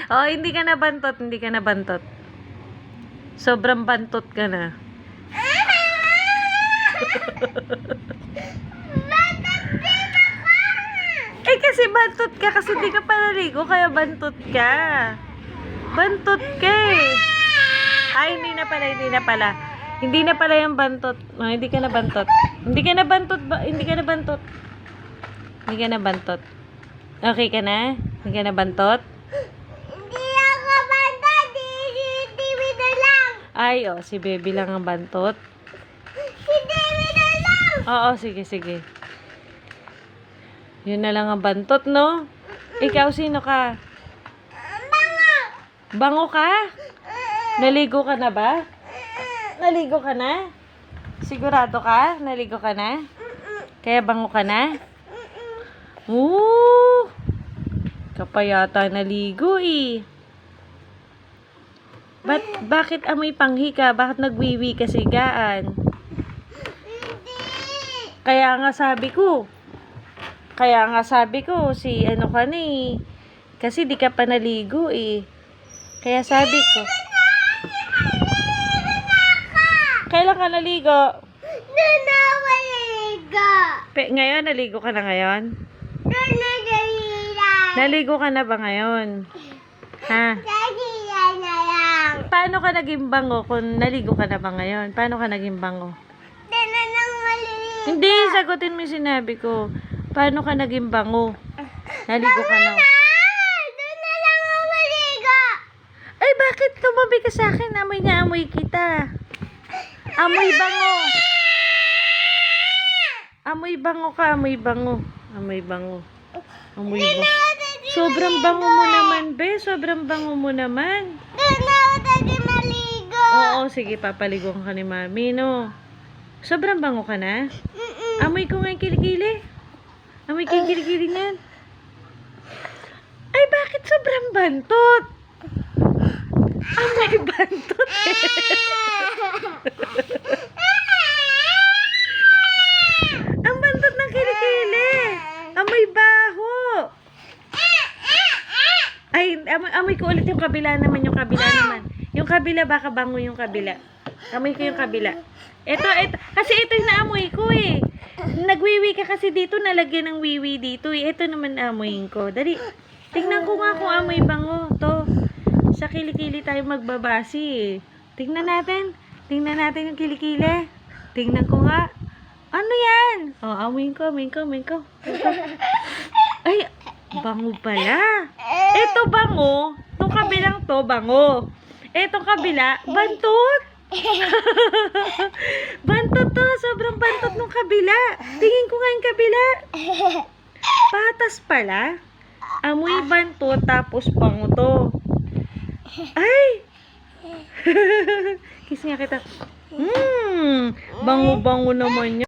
Oh, hindi ka na bantot, hindi ka na bantot. Sobrang bantot ka na. Eh, kasi bantot ka, kasi di ka pa naligo, kaya bantot ka. Bantot ka eh. Ay, hindi na pala, hindi na pala. Hindi na pala yung bantot. Oh, hindi ka na bantot. Hindi ka na bantot, hindi ka na bantot. Hindi ka na bantot. Okay ka na? Hindi ka na bantot? Hindi ako bantot. Si Timmy na lang. Ay, oh, si baby lang ang bantot. Si Timmy na lang. Oo, sige, sige. Yun na lang ang bantot, no? Ikaw, sino ka? Bango. Bango ka? Naligo ka na ba? Naligo ka na? Sigurado ka? Naligo ka na? Kaya bango ka na? Ooh! Kapayata naligo eh. Bakit amoy panghi ka? Bakit nagwiwi ka sigaan? Hindi. Kaya nga sabi ko, si ano ka na eh. Kasi di ka pa naligo eh. Kaya sabi ko, kailan ka naligo? Nanawaligo. Ngayon, naligo ka na ngayon? Nanawaligo. Naligo ka na ba ngayon? Ha? Dadila na lang. Paano ka naging bango kung naligo ka na ba ngayon? Paano ka naging bango? Nanawaligo. Hindi, sagutin mo yung sinabi ko. Paano ka naging bango? Naligo ka na. Doon na lang ako maligo. Ay, bakit tumabi ka sa akin? Amoy na amoy kita. Amoy bango. Amoy bango ka, amoy bango. Amoy bango. Amoy bango. Sobrang bango mo naman, be. Sobrang bango mo naman. Doon na ako dati maligo. Oo, sige, papaligo ka ni mami, no? Sobrang bango ka na? Amoy ko nga yung kilikili. Amoy ko yung kilikili niyan. Ay, bakit sobrang bantot? Amoy bantot eh. Ang bantot ng kilikili. Amoy baho. Ay, amoy ko ulit yung kabila naman, yung kabila naman. Yung kabila, baka bango yung kabila. Amoy ko yung kabila. Ito, kasi ito yung naamoy ko eh. Nagwiwi ka kasi dito, nalagyan ng wiwi dito eh. Ito naman amoyin ko. Dali, tingnan ko nga kung amoy bango. To, sa kilikili tayo magbabasi eh. Tingnan natin yung kilikili. Tingnan ko nga. Ano yan? Oh, amoyin ko. Ay, bango pala. Ito bango. Itong kabilang to, bango. Itong kabila, bantot. Bantot to. Sobrang bantot nung kabila. Tingin ko nga yung kabila. Patas pala. Amoy bantot, tapos bango to. Ay! Kiss nga kita. Bango-bango naman niya.